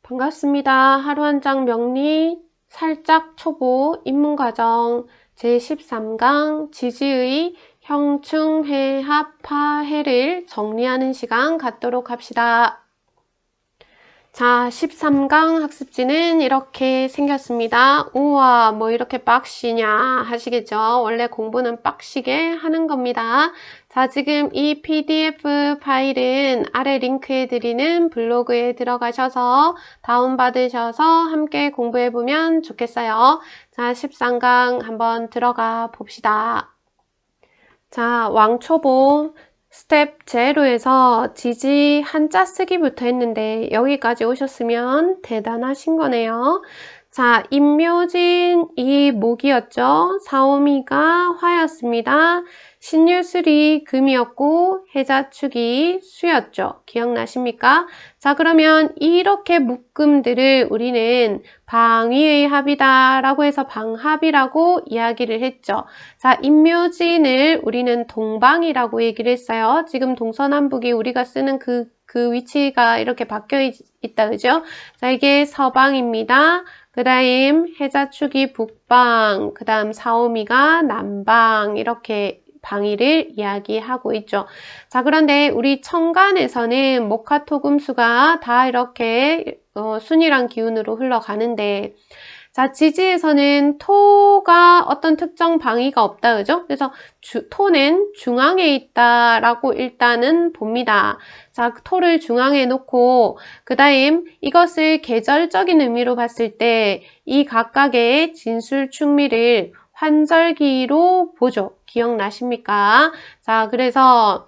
반갑습니다. 하루 한 장 명리 살짝 초보 입문과정 제13강 지지의 형충해합화해를 정리하는 시간 갖도록 합시다. 자, 13강 학습지는 이렇게 생겼습니다. 우와, 뭐 이렇게 빡시냐 하시겠죠? 원래 공부는 빡시게 하는 겁니다. 자, 지금 이 PDF 파일은 아래 링크해 드리는 블로그에 들어가셔서 다운받으셔서 함께 공부해보면 좋겠어요. 자, 13강 한번 들어가 봅시다. 자, 왕초보 스텝 제로에서 지지 한자 쓰기부터 했는데 여기까지 오셨으면 대단하신 거네요. 자, 임묘진이 목이었죠. 사오미가 화였습니다. 신유술이 금이었고 해자축이 수였죠. 기억나십니까? 자, 그러면 이렇게 묶음들을 우리는 방위의 합이다 라고 해서 방합이라고 이야기를 했죠. 자, 임묘진을 우리는 동방이라고 얘기를 했어요. 지금 동서남북이 우리가 쓰는 그 위치가 이렇게 바뀌어 있다, 그죠? 자, 이게 서방입니다. 그 다음 해자축이 북방, 그 다음 사오미가 남방, 이렇게 방위를 이야기하고 있죠. 자, 그런데 우리 천간에서는 목화토금수가 다 이렇게 순이란 기운으로 흘러가는데, 자, 지지에서는 토가 어떤 특정 방위가 없다, 그죠? 그래서 토는 중앙에 있다라고 일단은 봅니다. 자, 토를 중앙에 놓고 그 다음 이것을 계절적인 의미로 봤을 때 이 각각의 진술충미를 환절기로 보죠. 기억나십니까? 자, 그래서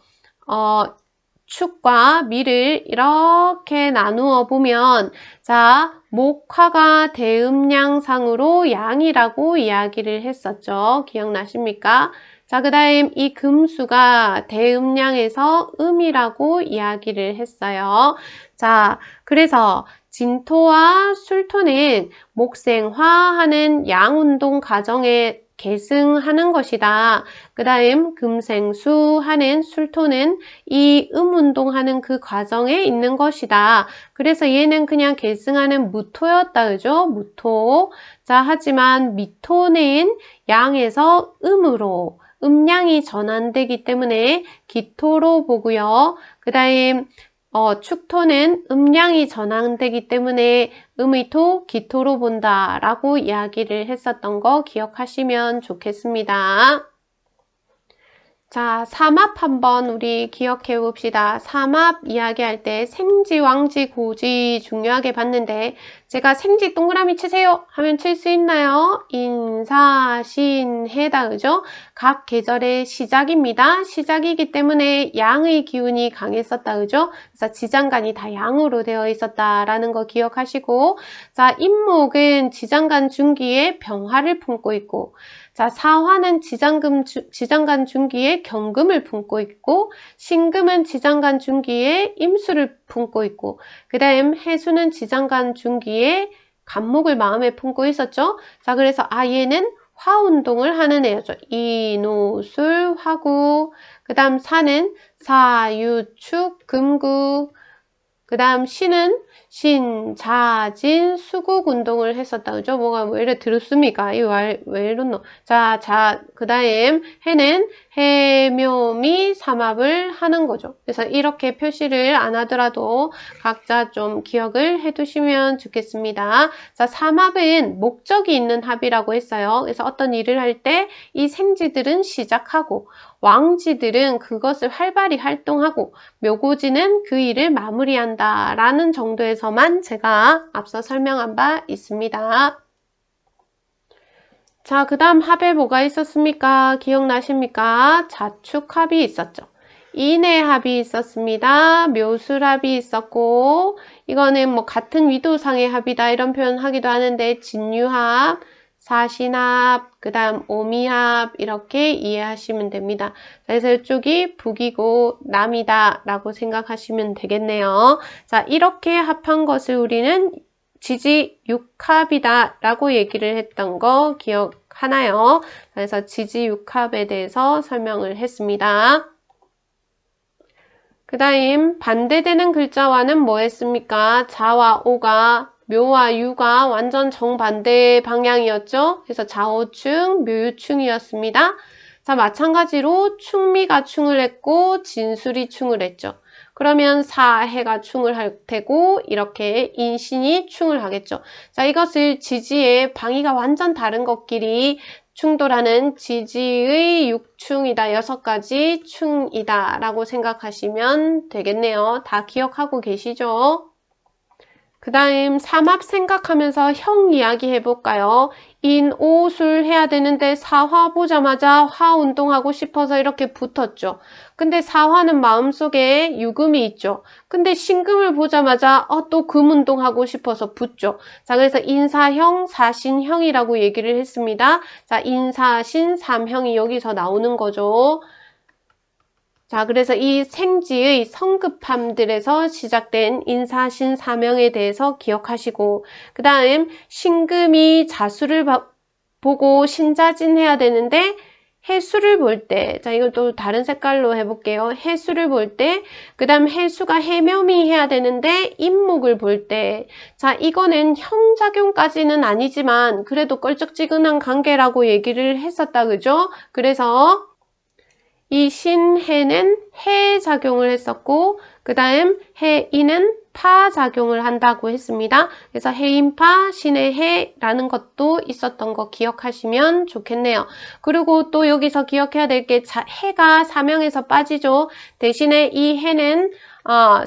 축과 미를 이렇게 나누어 보면 자, 목화가 대음양상으로 양이라고 이야기를 했었죠. 기억나십니까? 자, 그 다음 이 금수가 대음양에서 음이라고 이야기를 했어요. 자, 그래서 진토와 술토는 목생화하는 양운동 과정에 계승하는 것이다. 그 다음 금생수하는 술토는 이 음운동하는 그 과정에 있는 것이다. 그래서 얘는 그냥 계승하는 무토였다. 그죠? 무토. 자, 하지만 미토는 양에서 음으로 음양이 전환되기 때문에 기토로 보고요. 그 다음 축토는 음양이 전환되기 때문에 음의토, 기토로 본다 라고 이야기를 했었던 거 기억하시면 좋겠습니다. 자, 삼합 한번 우리 기억해 봅시다. 삼합 이야기할 때 생지, 왕지, 고지 중요하게 봤는데 제가 생지 동그라미 치세요 하면 칠 수 있나요? 인사, 신, 해다, 그죠? 각 계절의 시작입니다. 시작이기 때문에 양의 기운이 강했었다, 그죠? 그래서 지장간이 다 양으로 되어 있었다라는 거 기억하시고, 자, 임목은 지장간 중기에 병화를 품고 있고, 자, 사화는 지장간 중기에 경금을 품고 있고, 신금은 지장간 중기에 임수를 품고 있고, 그 다음 해수는 지장간 중기에 간목을 마음에 품고 있었죠. 자, 그래서 얘는 화운동을 하는 애죠. 이노술, 화구, 그 다음 사는 사유축, 금구, 그 다음 신은 신, 자, 진, 수국 운동을 했었다. 그죠? 뭐가 왜 이래 들었습니까? 이거 왜 이러노? 자, 그 다음 해는 해묘미 삼합을 하는 거죠. 그래서 이렇게 표시를 안 하더라도 각자 좀 기억을 해두시면 좋겠습니다. 자, 삼합은 목적이 있는 합이라고 했어요. 그래서 어떤 일을 할 때 이 생지들은 시작하고 왕지들은 그것을 활발히 활동하고 묘고지는 그 일을 마무리한다 라는 정도에서만 제가 앞서 설명한 바 있습니다. 자, 그 다음 합에 뭐가 있었습니까? 기억나십니까? 자축합이 있었죠. 인해합이 있었습니다. 묘술합이 있었고, 이거는 뭐 같은 위도상의 합이다 이런 표현 하기도 하는데 진유합, 사신합, 그 다음 오미합 이렇게 이해하시면 됩니다. 그래서 이쪽이 북이고 남이다 라고 생각하시면 되겠네요. 자, 이렇게 합한 것을 우리는 지지 육합이다 라고 얘기를 했던 거 기억하나요? 그래서 지지 육합에 대해서 설명을 했습니다. 그 다음 반대되는 글자와는 뭐 했습니까? 자와 오가 묘와 유가 완전 정반대 방향이었죠. 그래서 자오충, 묘유충이었습니다. 자, 마찬가지로 충미가 충을 했고 진술이 충을 했죠. 그러면 사해가 충을 할 테고 이렇게 인신이 충을 하겠죠. 자, 이것을 지지의 방위가 완전 다른 것끼리 충돌하는 지지의 6충이다. 6가지 충이다 라고 생각하시면 되겠네요. 다 기억하고 계시죠? 그 다음 삼합 생각하면서 형 이야기 해볼까요? 인, 오, 술 해야 되는데 사화 보자마자 화 운동하고 싶어서 이렇게 붙었죠. 근데 사화는 마음속에 유금이 있죠. 근데 신금을 보자마자 또 금 운동하고 싶어서 붙죠. 자, 그래서 인사형, 사신형이라고 얘기를 했습니다. 자, 인사신, 삼형이 여기서 나오는 거죠. 자, 그래서 이 생지의 성급함들에서 시작된 인사신 사명에 대해서 기억하시고, 그 다음 신금이 자수를 보고 신자진해야 되는데 해수를 볼 때, 자, 이것도 다른 색깔로 해볼게요. 해수를 볼 때, 그 다음 해수가 해묘미 해야 되는데 임목을 볼 때, 자, 이거는 형작용까지는 아니지만 그래도 껄쩍지근한 관계라고 얘기를 했었다, 그죠? 그래서 이 신해는 해작용을 했었고 그 다음 해인은 파작용을 한다고 했습니다. 그래서 해인파, 신의 해라는 것도 있었던 거 기억하시면 좋겠네요. 그리고 또 여기서 기억해야 될 게 해가 사명에서 빠지죠. 대신에 이 해는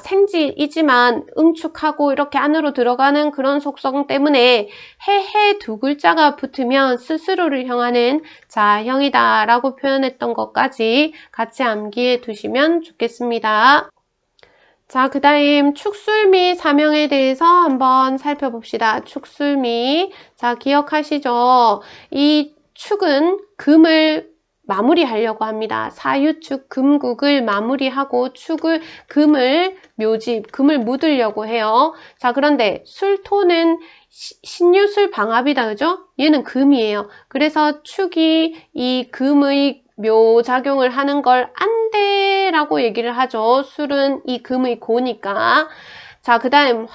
생지이지만 응축하고 이렇게 안으로 들어가는 그런 속성 때문에 해 두 글자가 붙으면 스스로를 향하는 자형이다 라고 표현했던 것까지 같이 암기해 두시면 좋겠습니다. 자, 그 다음 축술미 사명에 대해서 한번 살펴봅시다. 축술미. 자, 기억하시죠? 이 축은 금을 마무리하려고 합니다. 사유축 금국을 마무리하고 금을 묘집, 금을 묻으려고 해요. 자, 그런데 술토는 신유술 방합이다, 그죠? 얘는 금이에요. 그래서 축이 이 금의 묘작용을 하는 걸 안돼라고 얘기를 하죠. 술은 이 금의 고니까. 자, 그 다음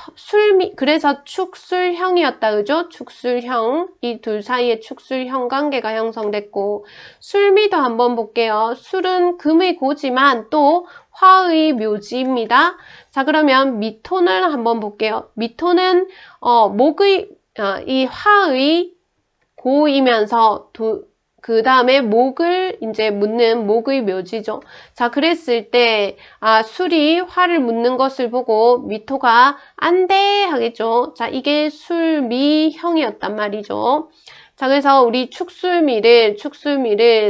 그래서 축술형이었다, 그죠? 축술형. 이 둘 사이에 축술형 관계가 형성됐고, 술미도 한번 볼게요. 술은 금의 고지만 또 화의 묘지입니다. 자, 그러면 미토는 한번 볼게요. 미토는 이 화의 고이면서 그 다음에 목을 이제 묻는 목의 묘지죠. 자, 그랬을 때 술이 화를 묻는 것을 보고 미토가 안 돼 하겠죠. 자, 이게 술미형이었단 말이죠. 자, 그래서 우리 축술미를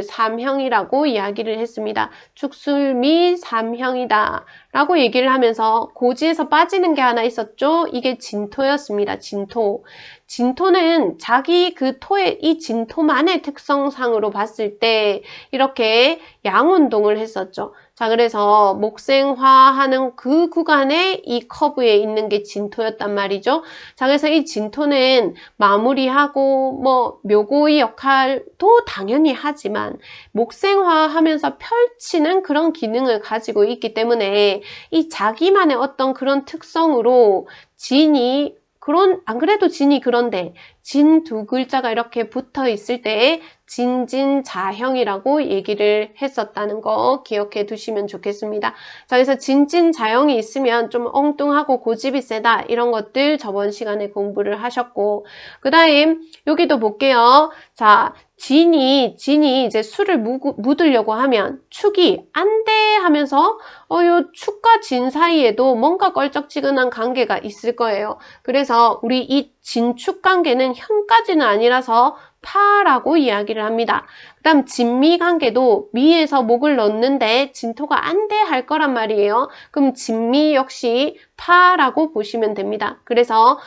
삼형이라고 이야기를 했습니다. 축술미 삼형이다 라고 얘기를 하면서 고지에서 빠지는 게 하나 있었죠. 이게 진토였습니다. 진토. 진토는 자기 그 토의 이 진토만의 특성상으로 봤을 때 이렇게 양운동을 했었죠. 자, 그래서 목생화하는 그 구간에 이 커브에 있는 게 진토였단 말이죠. 자, 그래서 이 진토는 마무리하고 묘고의 역할도 당연히 하지만 목생화하면서 펼치는 그런 기능을 가지고 있기 때문에 이 자기만의 어떤 그런 특성으로 안 그래도 진이 그런데 진 두 글자가 이렇게 붙어 있을 때 진진자형이라고 얘기를 했었다는 거 기억해 두시면 좋겠습니다. 자, 그래서 진진자형이 있으면 좀 엉뚱하고 고집이 세다 이런 것들 저번 시간에 공부를 하셨고, 그 다음 여기도 볼게요. 자, 진이 이제 술을 묻으려고 하면 축이 안 돼 하면서 요 축과 진 사이에도 뭔가 껄쩍지근한 관계가 있을 거예요. 그래서 우리 이 진축 관계는 형까지는 아니라서 파라고 이야기를 합니다. 그 다음 진미 관계도 미에서 목을 넣는데 진토가 안 돼 할 거란 말이에요. 그럼 진미 역시 파라고 보시면 됩니다. 그래서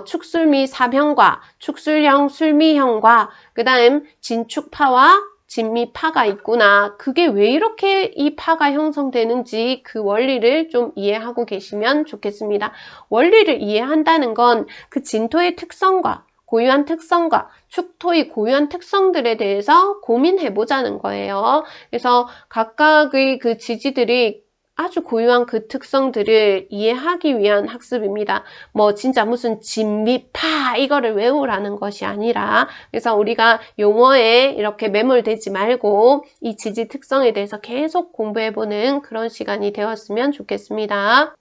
축술미 삼형과 축술형 술미형과 그 다음 진축파와 진미파가 있구나. 그게 왜 이렇게 이 파가 형성되는지 그 원리를 좀 이해하고 계시면 좋겠습니다. 원리를 이해한다는 건 그 진토의 특성과 고유한 특성과 축토의 고유한 특성들에 대해서 고민해 보자는 거예요. 그래서 각각의 그 지지들이 아주 고유한 그 특성들을 이해하기 위한 학습입니다. 뭐 진짜 무슨 진미파 이거를 외우라는 것이 아니라, 그래서 우리가 용어에 이렇게 매몰되지 말고 이 지지 특성에 대해서 계속 공부해보는 그런 시간이 되었으면 좋겠습니다.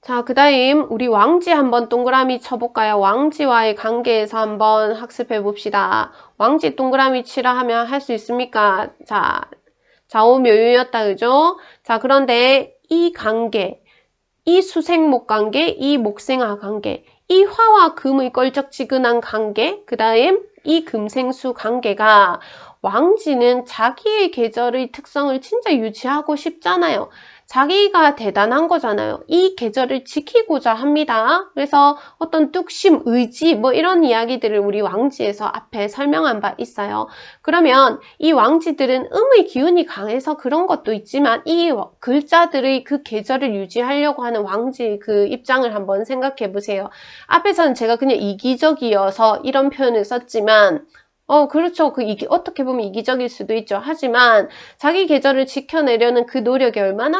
자, 그 다음 우리 왕지 한번 동그라미 쳐볼까요? 왕지와의 관계에서 한번 학습해 봅시다. 왕지 동그라미 치라 하면 할 수 있습니까? 자, 좌우묘유였다, 그죠? 자, 그런데 이 관계, 이 수생목 관계, 이 목생화 관계, 이 화와 금의 껄쩍지근한 관계, 그 다음 이 금생수 관계가 왕지는 자기의 계절의 특성을 진짜 유지하고 싶잖아요. 자기가 대단한 거잖아요. 이 계절을 지키고자 합니다. 그래서 어떤 뚝심, 의지 뭐 이런 이야기들을 우리 왕지에서 앞에 설명한 바 있어요. 그러면 이 왕지들은 음의 기운이 강해서 그런 것도 있지만 이 글자들의 그 계절을 유지하려고 하는 왕지의 그 입장을 한번 생각해 보세요. 앞에서는 제가 그냥 이기적이어서 이런 표현을 썼지만 그렇죠. 어떻게 보면 이기적일 수도 있죠. 하지만 자기 계절을 지켜내려는 그 노력이 얼마나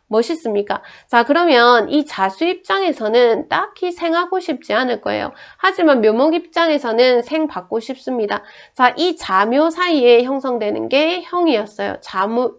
멋있습니까? 자, 그러면 이 자수 입장에서는 딱히 생하고 싶지 않을 거예요. 하지만 묘목 입장에서는 생 받고 싶습니다. 자, 이 자묘 사이에 형성되는 게 형이었어요.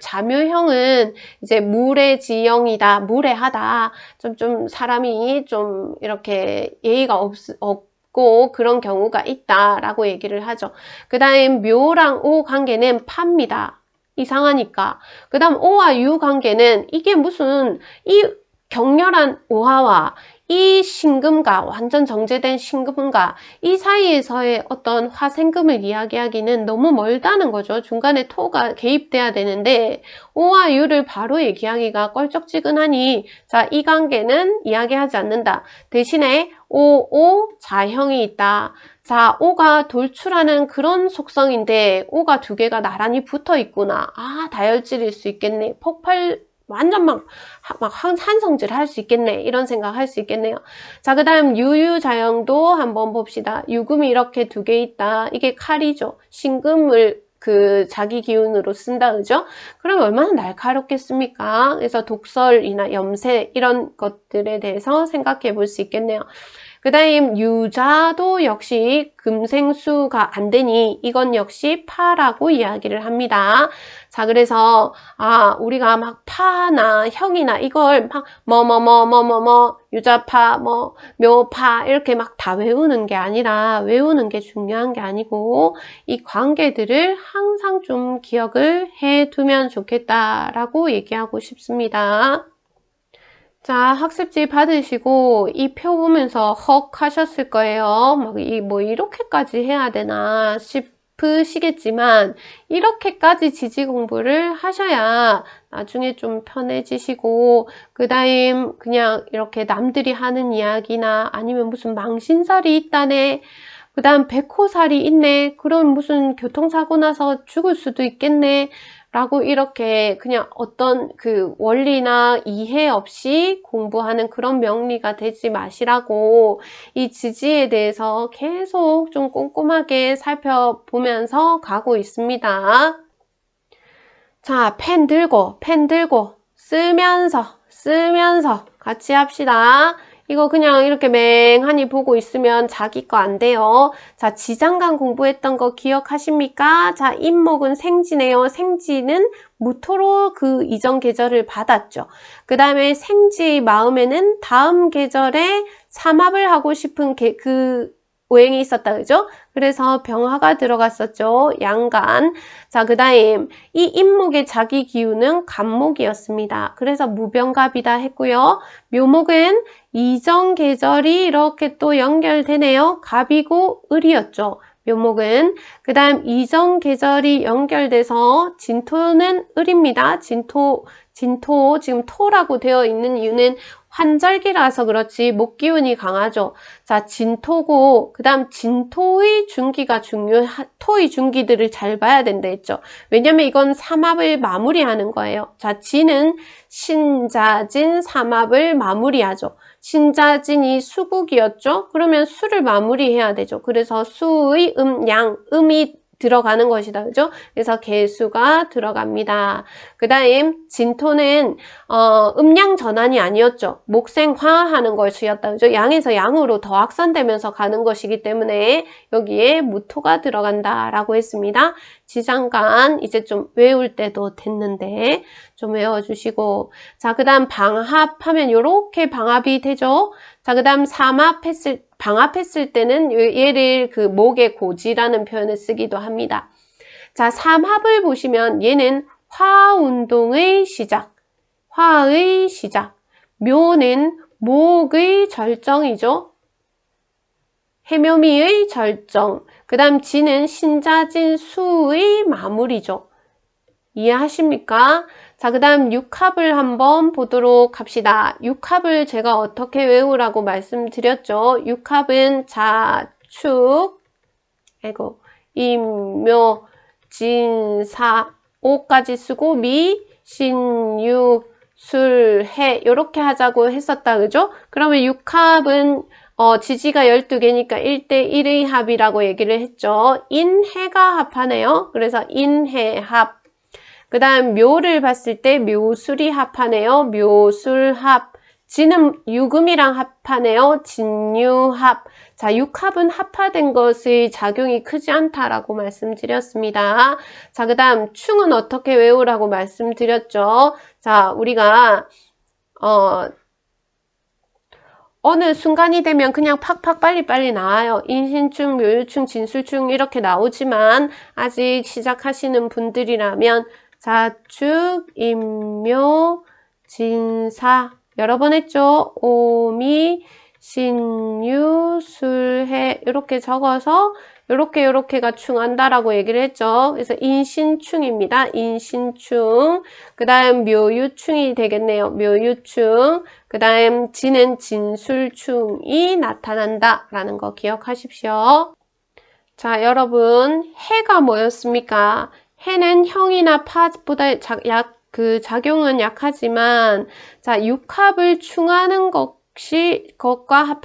자묘형은 이제 무례지형이다, 무례하다. 좀 사람이 좀 이렇게 예의가 없고 그런 경우가 있다라고 얘기를 하죠. 그 다음 묘랑 오 관계는 파입니다. 이상하니까. 그 다음 오와 유 관계는 이게 무슨 이 격렬한 오화와 이 신금과 완전 정제된 신금과 이 사이에서의 어떤 화생금을 이야기하기는 너무 멀다는 거죠. 중간에 토가 개입돼야 되는데 오와 유를 바로 얘기하기가 껄쩍지근하니 자, 이 관계는 이야기하지 않는다. 대신에 오 자형이 있다. 자, 오가 돌출하는 그런 속성인데 오가 두 개가 나란히 붙어 있구나. 아, 다혈질일 수 있겠네. 폭발 완전 막 한성질 할 수 있겠네. 이런 생각 할 수 있겠네요. 자, 그 다음 유유자형도 한번 봅시다. 유금이 이렇게 두 개 있다. 이게 칼이죠. 신금을 자기 기운으로 쓴다, 그죠? 그럼 얼마나 날카롭겠습니까? 그래서 독설이나 염세 이런 것들에 대해서 생각해 볼 수 있겠네요. 그 다음 유자도 역시 금생수가 안 되니 이건 역시 파라고 이야기를 합니다. 자, 그래서 우리가 막 파나 형이나 이걸 막 유자파 묘파 이렇게 막 다 외우는 게 아니라 외우는 게 중요한 게 아니고 이 관계들을 항상 좀 기억을 해두면 좋겠다라고 얘기하고 싶습니다. 자, 학습지 받으시고 이 표 보면서 헉 하셨을 거예요. 뭐 이렇게까지 해야 되나 싶으시겠지만 이렇게까지 지지 공부를 하셔야 나중에 좀 편해지시고 그 다음 그냥 이렇게 남들이 하는 이야기나 아니면 무슨 망신살이 있다네, 그 다음 백호살이 있네, 그럼 무슨 교통사고 나서 죽을 수도 있겠네 라고 이렇게 그냥 어떤 그 원리나 이해 없이 공부하는 그런 명리가 되지 마시라고 이 지지에 대해서 계속 좀 꼼꼼하게 살펴보면서 가고 있습니다. 자, 펜 들고 쓰면서 같이 합시다. 이거 그냥 이렇게 맹하니 보고 있으면 자기 거 안 돼요. 자, 지장간 공부했던 거 기억하십니까? 자, 임목은 생지네요. 생지는 무토로 그 이전 계절을 받았죠. 그 다음에 생지의 마음에는 다음 계절에 삼합을 하고 싶은 그 오행이 있었다, 그죠? 그래서 병화가 들어갔었죠. 양간. 자, 그 다음 이 임목의 자기 기운은 간목이었습니다. 그래서 무병갑이다 했고요. 묘목은 이전 계절이 이렇게 또 연결되네요. 갑이고 을이었죠. 묘목은. 그 다음 이전 계절이 연결돼서 진토는 을입니다. 진토 지금 토라고 되어 있는 이유는 환절기라서 그렇지 목 기운이 강하죠. 자, 진토고 그 다음 진토의 중기가 토의 중기들을 잘 봐야 된다 했죠. 왜냐면 이건 삼합을 마무리하는 거예요. 자, 진은 신자진 삼합을 마무리하죠. 신자진이 수국이었죠. 그러면 수를 마무리해야 되죠. 그래서 수의 양, 음이 들어가는 것이다. 그죠? 그래서 개수가 들어갑니다. 그 다음 진토는 음양 전환이 아니었죠. 목생화하는 것이었다. 그죠? 양에서 양으로 더 확산되면서 가는 것이기 때문에 여기에 무토가 들어간다라고 했습니다. 지장간 이제 좀 외울 때도 됐는데 좀 외워주시고, 자, 그 다음 방합하면 이렇게 방합이 되죠. 자, 그 다음 방합했을 때는 얘를 그 목의 고지라는 표현을 쓰기도 합니다. 자, 삼합을 보시면 얘는 화운동의 시작, 화의 시작, 묘는 목의 절정이죠. 해묘미의 절정, 그 다음 진은 신자진 수의 마무리죠. 이해하십니까? 자, 그 다음 육합을 한번 보도록 합시다. 육합을 제가 어떻게 외우라고 말씀드렸죠? 육합은 자축, 임묘, 진사, 오까지 쓰고 미, 신, 유, 술, 해 이렇게 하자고 했었다. 그죠? 그러면 육합은 지지가 12개니까 1대1의 합이라고 얘기를 했죠. 인해가 합하네요. 그래서 인해합. 그 다음 묘를 봤을 때 묘술이 합하네요. 묘술합. 진은 유금이랑 합하네요. 진유합. 자, 육합은 합화된 것의 작용이 크지 않다라고 말씀드렸습니다. 자, 그 다음 충은 어떻게 외우라고 말씀드렸죠. 자, 우리가 어느 순간이 되면 그냥 팍팍 빨리빨리 나와요. 인신충, 묘유충, 진술충 이렇게 나오지만 아직 시작하시는 분들이라면 자축, 임묘, 진사 여러 번 했죠. 오미, 신유, 술해 이렇게 적어서 요렇게가 충한다라고 얘기를 했죠. 그래서 인신충입니다. 인신충. 그 다음 묘유충이 되겠네요. 묘유충. 그 다음 진은 진술충이 나타난다라는 거 기억하십시오. 자, 여러분 해가 뭐였습니까? 해는 형이나 파보다 작용은 약하지만, 자, 육합을 충하는 것과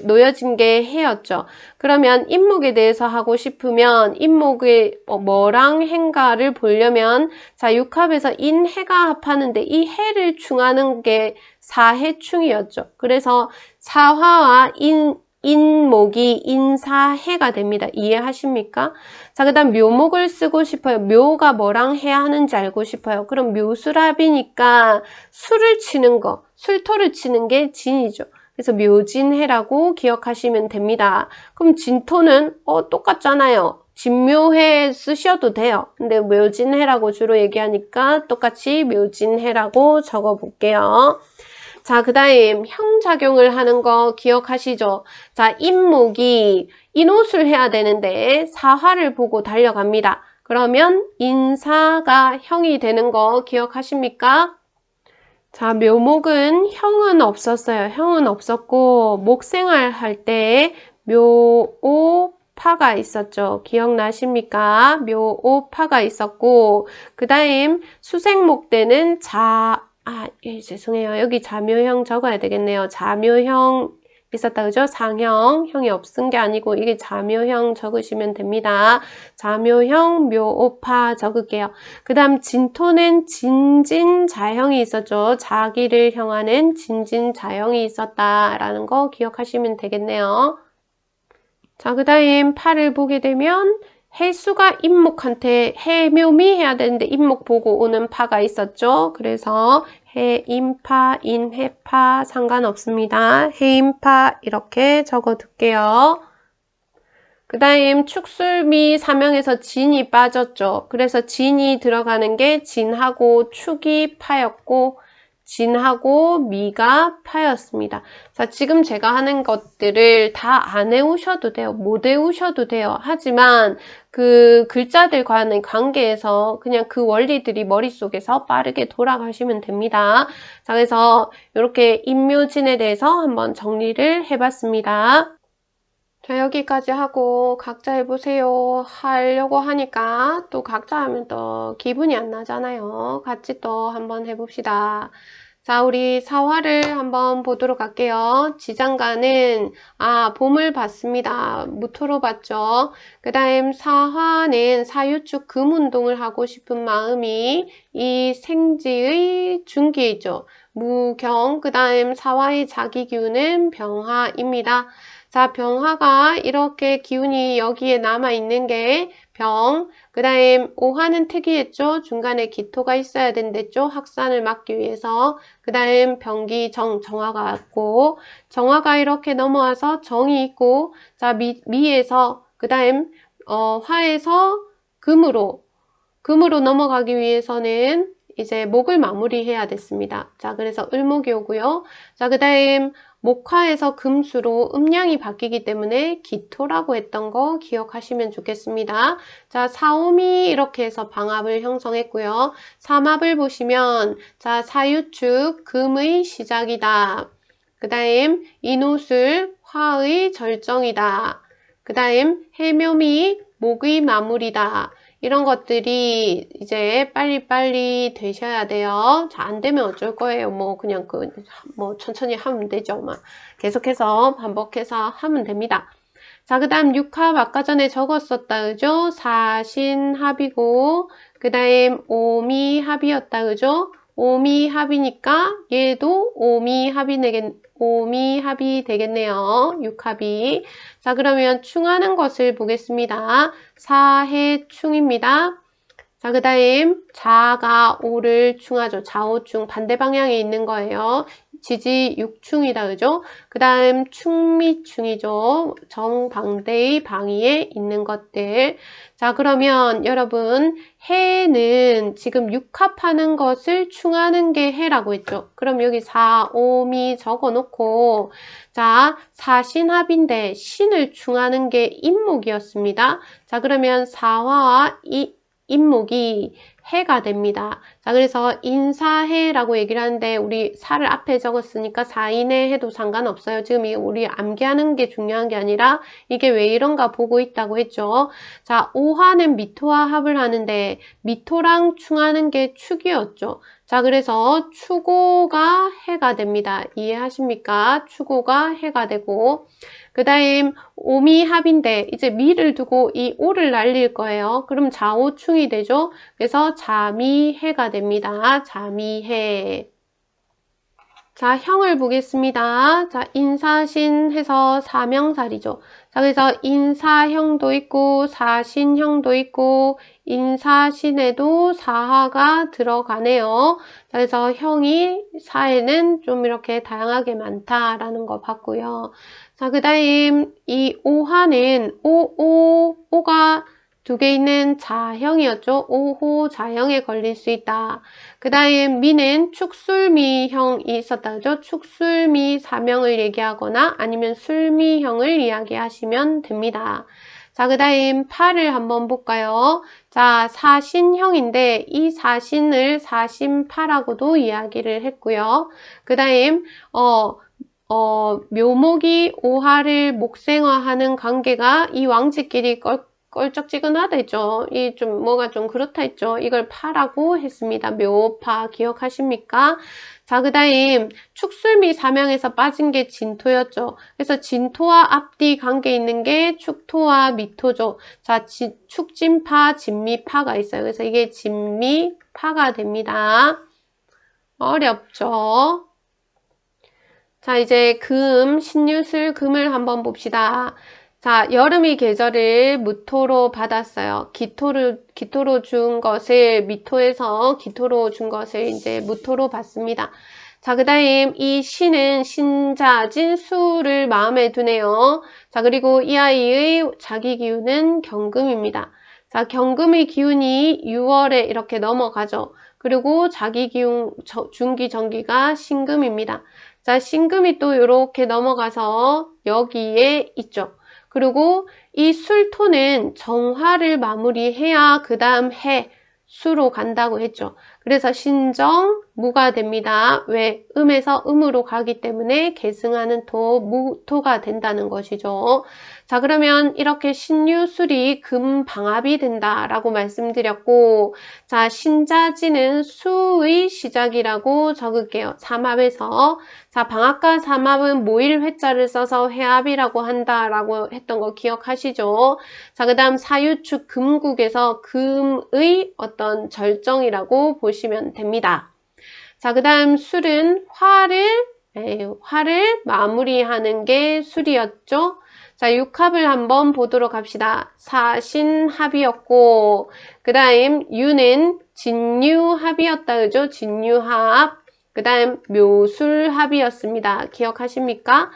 놓여진 게 해였죠. 그러면 인목에 대해서 하고 싶으면, 인목의 뭐랑 행가를 보려면, 자, 육합에서 인해가 합하는데, 이 해를 충하는 게 사해충이었죠. 그래서 사화와 인목이 인사해가 됩니다. 이해하십니까? 자, 그 다음 묘목을 쓰고 싶어요. 묘가 뭐랑 해야 하는지 알고 싶어요. 그럼 묘술합이니까 술을 치는 거, 술토를 치는 게 진이죠. 그래서 묘진해라고 기억하시면 됩니다. 그럼 진토는 똑같잖아요. 진묘해 쓰셔도 돼요. 근데 묘진해라고 주로 얘기하니까 똑같이 묘진해라고 적어볼게요. 자, 그 다음 형작용을 하는 거 기억하시죠? 자, 인목이 인옷을 해야 되는데 사화를 보고 달려갑니다. 그러면 인사가 형이 되는 거 기억하십니까? 자, 묘목은 형은 없었어요. 형은 없었고 목생활 할 때 묘오파가 있었죠. 기억나십니까? 묘오파가 있었고 그 다음 수생목 때는 죄송해요. 여기 자묘형 적어야 되겠네요. 자묘형 있었다, 그죠? 상형, 형이 없은 게 아니고 이게 자묘형 적으시면 됩니다. 자묘형, 묘오파 적을게요. 그 다음 진토는 진진자형이 있었죠. 자기를 형하는 진진자형이 있었다라는 거 기억하시면 되겠네요. 자, 그 다음 파를 보게 되면 해수가 인목한테 해묘미 해야 되는데 인목 보고 오는 파가 있었죠. 그래서 해인파, 인해파 상관없습니다. 해인파 이렇게 적어둘게요. 그 다음 축술미 사명에서 진이 빠졌죠. 그래서 진이 들어가는 게 진하고 축이 파였고 진하고 미가 파였습니다. 자, 지금 제가 하는 것들을 다 안 외우셔도 돼요. 못 외우셔도 돼요. 하지만 그 글자들과의 관계에서 그냥 그 원리들이 머릿속에서 빠르게 돌아가시면 됩니다. 자, 그래서 이렇게 인묘진에 대해서 한번 정리를 해봤습니다. 자, 여기까지 하고 각자 해보세요 하려고 하니까 또 각자 하면 또 기분이 안 나잖아요. 같이 또 한번 해봅시다. 자, 우리 사화를 한번 보도록 할게요. 지장간은 봄을 봤습니다. 무토로 봤죠. 그 다음 사화는 사유축 금운동을 하고 싶은 마음이 이 생지의 중기이죠. 무경, 그 다음 사화의 자기 기운은 병화입니다. 자, 병화가 이렇게 기운이 여기에 남아있는 게 병, 그 다음 오화는 특이했죠. 중간에 기토가 있어야 된댔죠. 확산을 막기 위해서. 그 다음 병기 정화가 왔고, 정화가 이렇게 넘어와서 정이 있고, 자, 미에서, 그 다음 화에서 금으로 넘어가기 위해서는 이제 목을 마무리해야 됐습니다. 자, 그래서 을목이 오고요. 자, 그 다음 목화에서 금수로 음양이 바뀌기 때문에 기토라고 했던 거 기억하시면 좋겠습니다. 자, 사오미 이렇게 해서 방합을 형성했고요. 삼합을 보시면 자, 사유축 금의 시작이다. 그 다음 인호술 화의 절정이다. 그 다음 해묘미 목의 마무리다. 이런 것들이 이제 빨리빨리 되셔야 돼요. 자, 안 되면 어쩔 거예요. 뭐 그냥 천천히 하면 되죠. 막 계속해서 반복해서 하면 됩니다. 자, 그 다음 6합 아까 전에 적었었다. 그죠? 사신합이고 그 다음 오미합이었다. 그죠? 오미합이니까 얘도 오미합이 되겠네요. 6합이. 자, 그러면 충하는 것을 보겠습니다. 사해충입니다. 자, 그 다음 자가 오를 충하죠. 좌오충 반대 방향에 있는 거예요. 지지 육충이다. 그죠? 그 다음 충미충이죠. 정방대의 방위에 있는 것들. 자, 그러면 여러분 해는 지금 육합하는 것을 충하는 게 해라고 했죠. 그럼 여기 4, 5미 적어놓고 자, 사신합인데 신을 충하는 게 인목이었습니다. 자, 그러면 사화와 인목이 해가 됩니다. 자, 그래서 인사해라고 얘기를 하는데 우리 사를 앞에 적었으니까 사인의 해도 상관없어요. 지금 이게 우리 암기하는 게 중요한 게 아니라 이게 왜 이런가 보고 있다고 했죠. 자, 오화는 미토와 합을 하는데 미토랑 충하는 게 축이었죠. 자, 그래서 축오가 해가 됩니다. 이해하십니까? 축오가 해가 되고 그 다음 오미합인데 이제 미를 두고 이 오를 날릴 거예요. 그럼 좌오충이 되죠. 그래서 자미해가 됩니다. 자미해. 자, 형을 보겠습니다. 자, 인사신 해서 사명살이죠. 자, 그래서 인사형도 있고 사신형도 있고 인사신에도 사화가 들어가네요. 자, 그래서 형이 사에는 좀 이렇게 다양하게 많다라는 거 봤고요. 자, 그 다음 이 오화는 오가 두 개 있는 자형이었죠. 오호 자형에 걸릴 수 있다. 그 다음 미는 축술미형이 있었다. 그죠? 축술미 사명을 얘기하거나 아니면 술미형을 이야기하시면 됩니다. 자, 그 다음 파를 한번 볼까요? 자, 사신형인데 이 사신을 사신파라고도 이야기를 했고요. 그 다음 묘목이 오화를 목생화하는 관계가 이 왕지끼리 껄쩍지근하다 했죠. 이 좀 뭐가 좀 그렇다 했죠. 이걸 파라고 했습니다. 묘파 기억하십니까? 자, 그 다음 축술미 사명에서 빠진 게 진토였죠. 그래서 진토와 앞뒤 관계 있는 게 축토와 미토죠. 자, 축진파, 진미파가 있어요. 그래서 이게 진미파가 됩니다. 어렵죠? 자, 이제 신유술 금을 한번 봅시다. 자, 여름의 계절을 무토로 받았어요. 기토로 준 것을 미토에서 기토로 준 것을 이제 무토로 받습니다. 자, 그 다음 이 신은 신자진 수를 마음에 두네요. 자, 그리고 이 아이의 자기 기운은 경금입니다. 자, 경금의 기운이 6월에 이렇게 넘어가죠. 그리고 자기 기운 중기 정기가 신금입니다. 자, 신금이 또 이렇게 넘어가서 여기에 있죠. 그리고 이 술토는 정화를 마무리해야 그 다음 해 수로 간다고 했죠. 그래서 신정, 무가 됩니다. 왜? 음에서 음으로 가기 때문에 계승하는 토, 무토가 된다는 것이죠. 자, 그러면 이렇게 신유술이 금방합이 된다라고 말씀드렸고, 자, 신자지는 수의 시작이라고 적을게요. 삼합에서. 자, 방합과 삼합은 모일 회자를 써서 회합이라고 한다라고 했던 거 기억하시죠? 자, 그 다음 사유축 금국에서 금의 어떤 절정이라고 보시면 됩니다. 자, 그 다음 술은 화를 마무리하는 게 술이었죠. 자, 육합을 한번 보도록 합시다. 사신합이었고, 그 다음 유는 진유합이었다. 그죠? 진유합. 그 다음 묘술합이었습니다. 기억하십니까?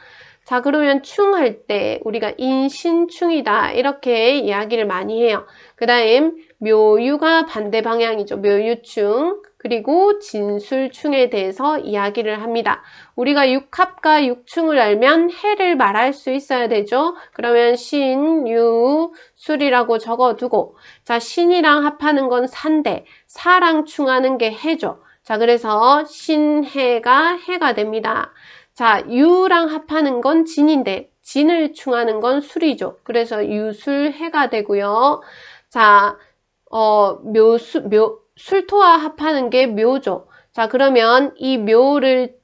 자, 그러면 충할 때 우리가 인신충이다 이렇게 이야기를 많이 해요. 그 다음 묘유가 반대 방향이죠. 묘유충. 그리고 진술충에 대해서 이야기를 합니다. 우리가 육합과 육충을 알면 해를 말할 수 있어야 되죠. 그러면 신, 유, 술이라고 적어두고, 자, 신이랑 합하는 건 산데 사랑 충하는 게 해죠. 자, 그래서 신해가 해가 됩니다. 자, 유랑 합하는 건 진인데 진을 충하는 건 술이죠. 그래서 유술해가 되고요. 자, 술토와 합하는 게 묘죠. 자, 그러면 이 묘를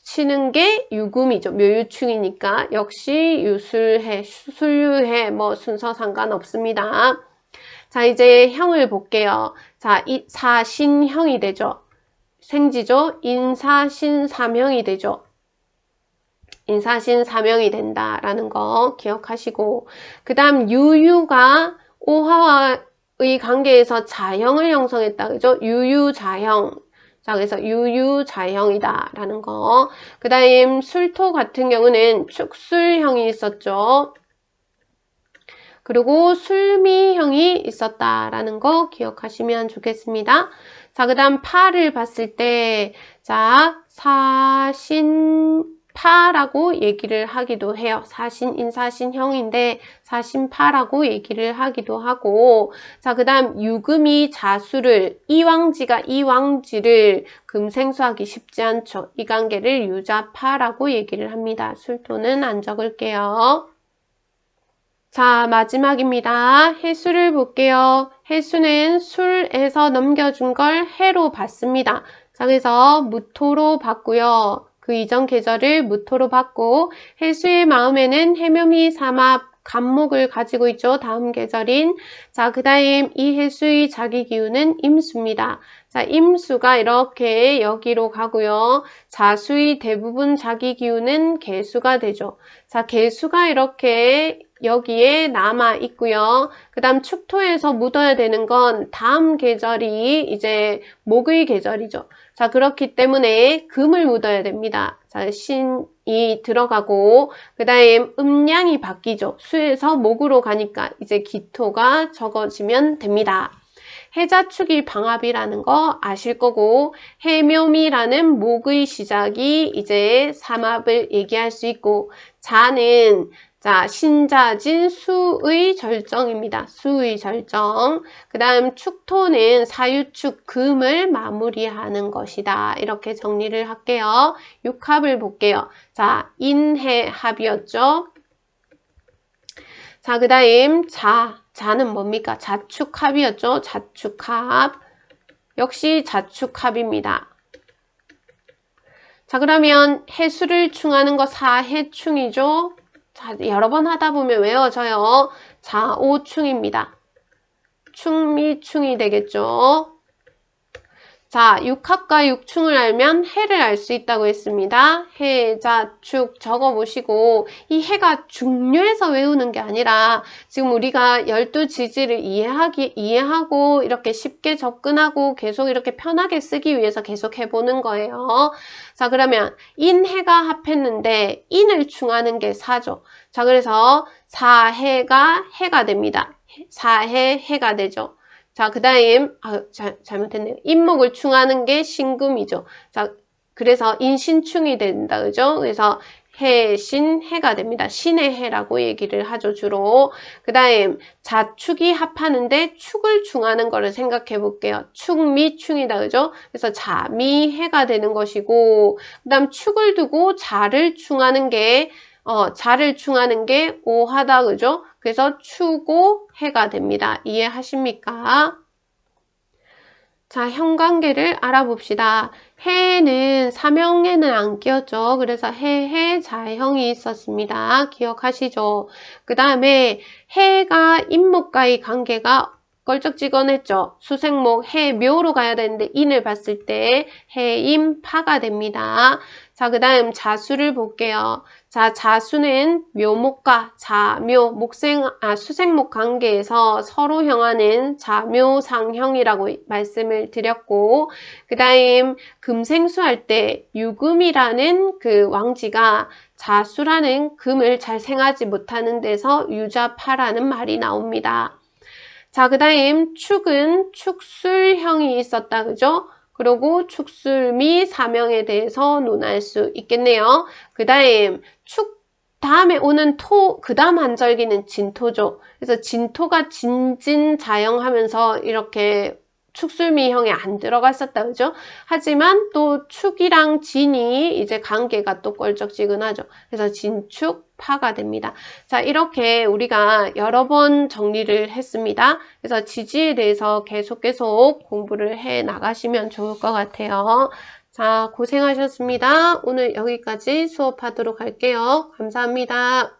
치는 게 유금이죠. 묘유충이니까 역시 유술해, 술유해 뭐 순서 상관없습니다. 자, 이제 형을 볼게요. 자, 이 사신형이 되죠. 생지죠. 인사신삼형이 되죠. 인사신사명이 된다라는 거 기억하시고, 그 다음 유유가 오화와의 관계에서 자형을 형성했다. 그죠? 유유자형. 자, 그래서 유유자형이다라는 거. 그 다음 술토 같은 경우는 축술형이 있었죠. 그리고 술미형이 있었다라는 거 기억하시면 좋겠습니다. 자, 그 다음 파를 봤을 때, 자, 사신파라고 얘기를 하기도 해요. 사신, 인사신형인데 사신파라고 얘기를 하기도 하고, 자, 그 다음 유금이 자수를, 이왕지가 이왕지를 금생수하기 쉽지 않죠. 이 관계를 유자파라고 얘기를 합니다. 술토는 안 적을게요. 자, 마지막입니다. 해수를 볼게요. 해수는 술에서 넘겨준 걸 해로 봤습니다. 자, 그래서 무토로 봤고요. 그 이전 계절을 무토로 봤고, 해수의 마음에는 해묘미 삼합 간목을 가지고 있죠. 다음 계절인. 자, 그 다음 이 해수의 자기 기운은 임수입니다. 자, 임수가 이렇게 여기로 가고요. 자수의 대부분 자기 기운은 개수가 되죠. 자, 개수가 이렇게 여기에 남아 있고요. 그 다음 축토에서 묻어야 되는 건 다음 계절이 이제 목의 계절이죠. 자, 그렇기 때문에 금을 묻어야 됩니다. 자, 신이 들어가고 그 다음 음양이 바뀌죠. 수에서 목으로 가니까 이제 기토가 적어지면 됩니다. 해자축이 방합이라는 거 아실 거고, 해묘미라는 목의 시작이 이제 삼합을 얘기할 수 있고, 자는 자, 신자진 수의 절정입니다. 수의 절정. 그 다음 축토는 사유축 금을 마무리하는 것이다. 이렇게 정리를 할게요. 육합을 볼게요. 자, 인해합이었죠. 자, 그 다음 자는 뭡니까? 자축합이었죠. 자축합. 역시 자축합입니다. 자, 그러면 해수를 충하는 거 사해충이죠. 자, 여러 번 하다 보면 외워져요. 자오충입니다. 충미충이 되겠죠. 자, 육합과 육충을 알면 해를 알 수 있다고 했습니다. 해, 자, 축 적어보시고 이 해가 중요해서 외우는 게 아니라 지금 우리가 12지지를 이해하고 이렇게 쉽게 접근하고 계속 이렇게 편하게 쓰기 위해서 계속 해보는 거예요. 자, 그러면 인해가 합했는데 인을 충하는 게 사죠. 자, 그래서 사해가 해가 됩니다. 사해, 해가 되죠. 자, 그 다음, 잘못했네요. 인목을 충하는 게 신금이죠. 자, 그래서 인신충이 된다, 그죠? 그래서 해, 신, 해가 됩니다. 신의 해라고 얘기를 하죠, 주로. 그 다음, 자축이 합하는데 축을 중하는 거를 생각해 볼게요. 축, 미, 충이다, 그죠? 그래서 자, 미, 해가 되는 것이고, 그 다음 축을 두고 자를 충하는 게, 자를 충하는 게 오하다, 그죠? 그래서 추고, 해가 됩니다. 이해하십니까? 자, 형관계를 알아봅시다. 해는 사명에는 안 끼었죠. 그래서 해, 자형이 있었습니다. 기억하시죠? 그 다음에 해가 인목과의 관계가 껄쩍지근했죠. 수생목 해, 묘로 가야 되는데 인을 봤을 때 해임, 파가 됩니다. 자, 그 다음 자수를 볼게요. 자, 자수는 묘목과 자묘, 수생목 관계에서 서로 형하는 자묘상형이라고 말씀을 드렸고, 그 다음 금생수 할 때 유금이라는 그 왕지가 자수라는 금을 잘 생하지 못하는 데서 유자파라는 말이 나옵니다. 자, 그 다음 축은 축술형이 있었다, 그죠? 그리고 축술미 사명에 대해서 논할 수 있겠네요. 그 다음 축 다음에 오는 토, 그 다음 한절기는 진토죠. 그래서 진토가 진진자영하면서 이렇게 축술미형에 안 들어갔었다, 그죠? 하지만 또 축이랑 진이 이제 관계가 또 껄쩍지근하죠. 그래서 진축, 파가 됩니다. 자, 이렇게 우리가 여러 번 정리를 했습니다. 그래서 지지에 대해서 계속 공부를 해 나가시면 좋을 것 같아요. 자, 고생하셨습니다. 오늘 여기까지 수업하도록 할게요. 감사합니다.